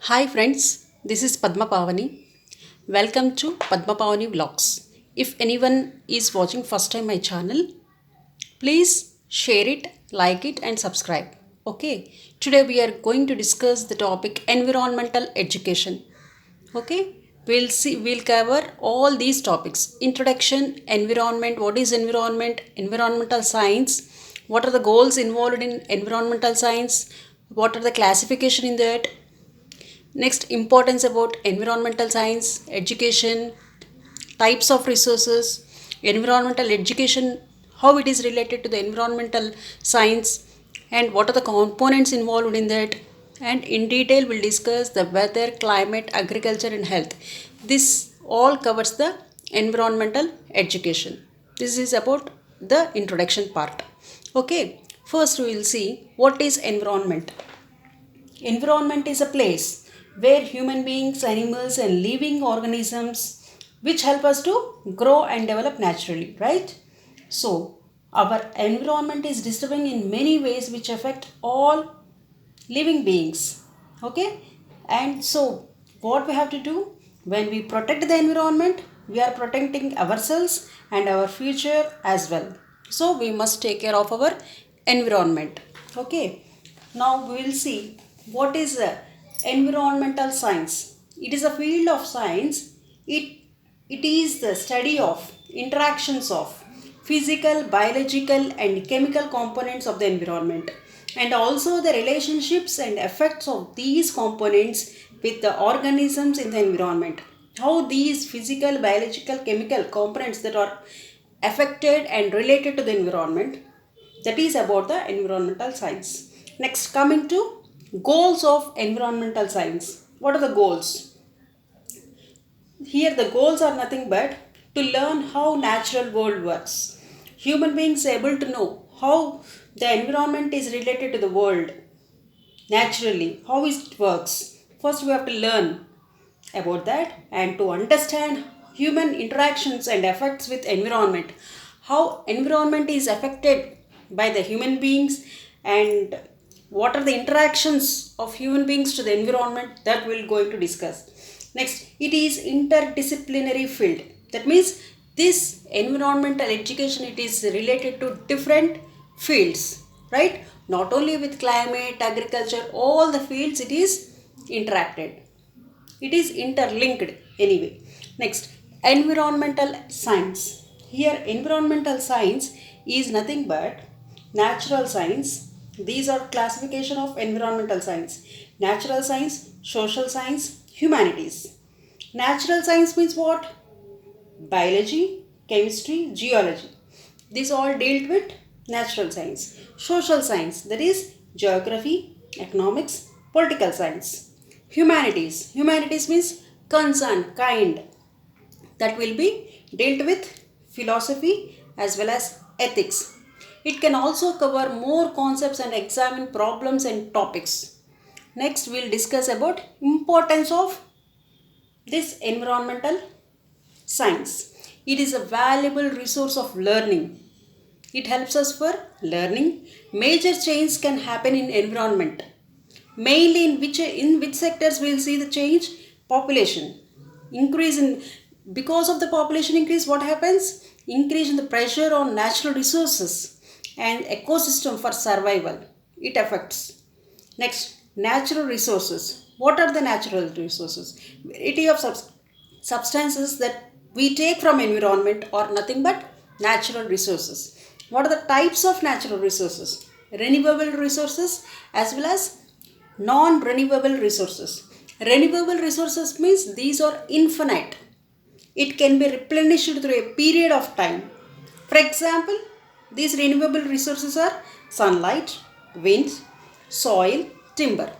Hi friends, this is Padma Pavani. Welcome to Padma Pavani Vlogs. If anyone is watching first time my channel, please share it, like it and subscribe. Okay, today we are going to discuss the topic environmental education. Okay, we'll cover all these topics: introduction, environment, what is environment, environmental science, what are the goals involved in environmental science, what are the classification in that. Next, importance about environmental science, education, types of resources, environmental education, how it is related to the environmental science, and what are the components involved in that. And in detail, we'll discuss the weather, climate, agriculture, and health. This all covers the environmental education. This is about the introduction part. Okay, first we will see what is environment. Environment is a place where human beings, animals, and living organisms which help us to grow and develop naturally, right? So, our environment is disturbing in many ways which affect all living beings. Okay? And so, what we have to do when we protect the environment, we are protecting ourselves and our future as well. So, we must take care of our environment. Okay? Now, we will see what is environmental science. It is a field of science. It is the study of interactions of physical, biological, and chemical components of the environment, and also the relationships and effects of these components with the organisms in the environment. How these physical, biological, chemical components that are affected and related to the environment, that is about the environmental science. Next, coming to goals of environmental science. What are the goals? Here the goals are nothing but to learn how natural world works. Human beings are able to know how the environment is related to the world naturally, how it works. First we have to learn about that and to understand human interactions and effects with environment. How environment is affected by the human beings and what are the interactions of human beings to the environment, that we'll going to discuss. Next, it is interdisciplinary field. That means this environmental education, it is related to different fields, right? Not only with climate, agriculture, all the fields it is interacted. It is interlinked anyway. Next, environmental science. Here, environmental science is nothing but natural science. These are classification of environmental science: natural science, social science, humanities. Natural science means what? Biology, chemistry, geology. These all dealt with natural science. Social science, that is geography, economics, political science. Humanities. Humanities means concern, kind. That will be dealt with philosophy as well as ethics. It can also cover more concepts and examine problems and topics. Next, we'll discuss about importance of this environmental science. It is a valuable resource of learning. It helps us for learning. Major change can happen in environment. Mainly in which sectors we'll see the change? Population. Increase in, because of the population increase, what happens? Increase in the pressure on natural resources and ecosystem for survival. It affects. Next, natural resources. What are the natural resources? Variety of substances that we take from environment are nothing but natural resources. What are the types of natural resources? Renewable resources as well as non-renewable resources. Renewable resources means these are infinite. It can be replenished through a period of time. For example, these renewable resources are sunlight, wind, soil, timber.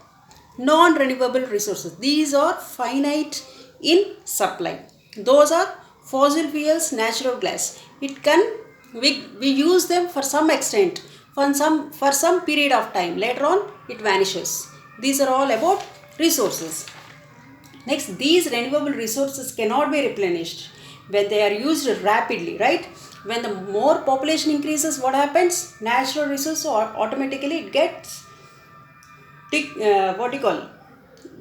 Non-renewable resources, these are finite in supply. Those are fossil fuels, natural gas. It can, we use them for some extent, for some period of time. Later on it vanishes. These are all about resources. Next, these renewable resources cannot be replenished when they are used rapidly, right? When the more population increases, what happens? Natural resource automatically it gets what do you call?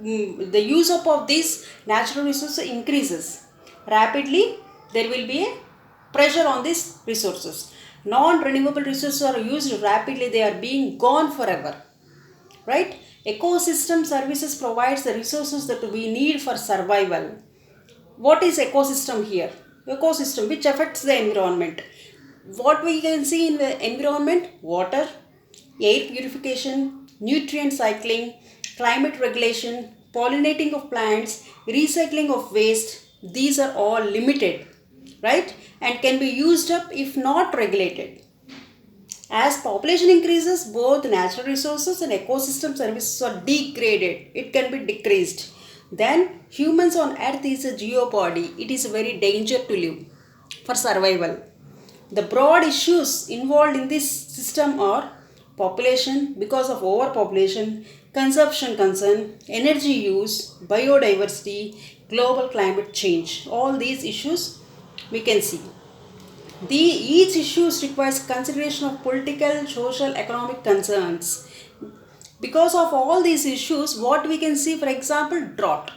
the use up of these natural resources increases rapidly, there will be a pressure on these resources. Non-renewable resources are used rapidly, they are being gone forever, right? Ecosystem services provides the resources that we need for survival. What is ecosystem here? Ecosystem which affects the environment. What we can see in the environment: water, air purification, nutrient cycling, climate regulation, pollinating of plants, recycling of waste. These are all limited, right? And can be used up if not regulated. As population increases, both natural resources and ecosystem services are degraded. It can be decreased. Then humans on earth is a geopody. It is a very danger to live for survival. The broad issues involved in this system are population because of overpopulation, consumption concern, energy use, biodiversity, global climate change. All these issues we can see. Each issue requires consideration of political, social, economic concerns. Because of all these issues, what we can see, for example, drought.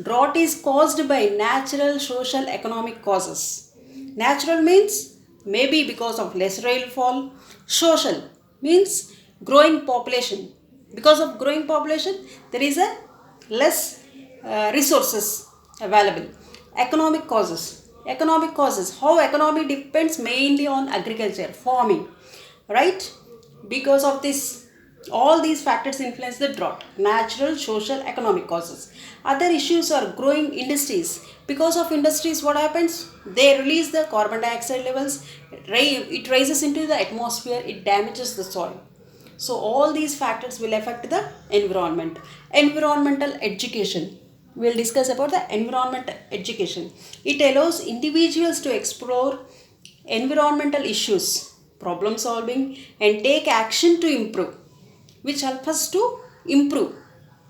Drought is caused by natural, social, economic causes. Natural means maybe because of less rainfall. Social means growing population. Because of growing population, there is a less resources available. Economic causes. Economic causes. How economy depends mainly on agriculture, farming, right? Because of this, all these factors influence the drought. Natural, social, economic causes. Other issues are growing industries. Because of industries, what happens? They release the carbon dioxide levels. It rises into the atmosphere. It damages the soil. So all these factors will affect the environment. Environmental education. We'll discuss about the environmental education. It allows individuals to explore environmental issues, problem solving, and take action to improve, which help us to improve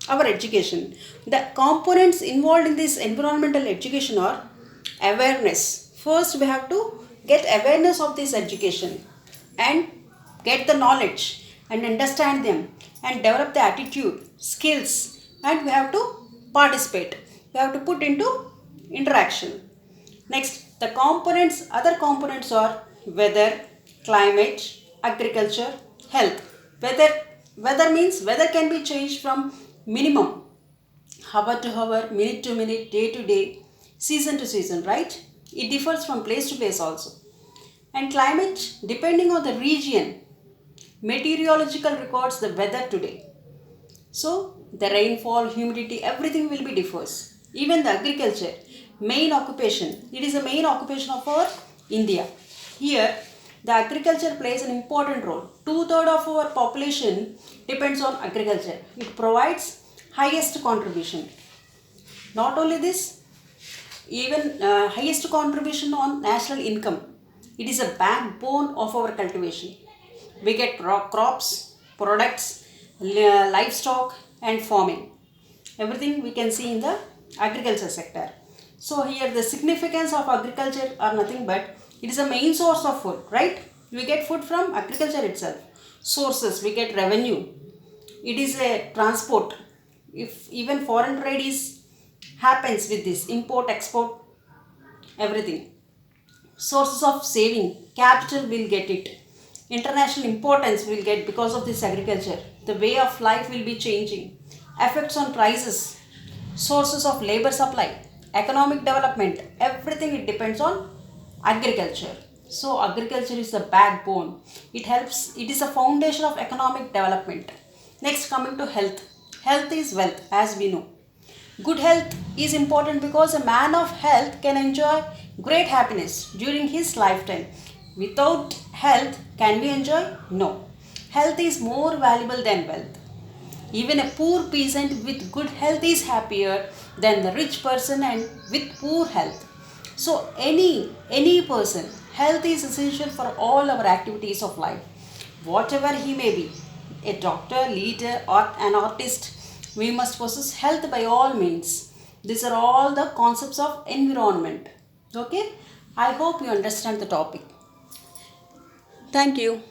our education. The components involved in this environmental education are awareness. First, we have to get awareness of this education and get the knowledge and understand them and develop the attitude, skills, and we have to participate. We have to put into interaction. Next, the components, other components are weather, climate, agriculture, health. Weather means weather can be changed from minimum hour to hour, minute to minute, day to day, season to season, right? It differs from place to place also. And climate, depending on the region, meteorological records the weather today. So the rainfall, humidity, everything will be differs. Even the agriculture, main occupation. It is a main occupation of our India. Here, the agriculture plays an important role. 2/3 of our population depends on agriculture. It provides highest contribution. Not only this, even highest contribution on national income. It is a backbone of our cultivation. We get crops, products, livestock and farming. Everything we can see in the agriculture sector. So here the significance of agriculture are nothing but it is a main source of food, right? We get food from agriculture itself. Sources, we get revenue. It is a transport. If even foreign trade is happens with this import, export, everything. Sources of saving, capital will get it. International importance will get because of this agriculture. The way of life will be changing. Effects on prices, sources of labor supply, economic development, everything it depends on agriculture. So agriculture is the backbone. It helps, it is a foundation of economic development. Next, coming to health. Health is wealth, as we know. Good health is important because a man of health can enjoy great happiness during his lifetime. Without health, can we enjoy? No. Health is more valuable than wealth. Even a poor peasant with good health is happier than the rich person and with poor health. So any person, health is essential for all our activities of life. Whatever he may be, a doctor, leader, or an artist, we must possess health by all means. These are all the concepts of environment. Okay? I hope you understand the topic. Thank you.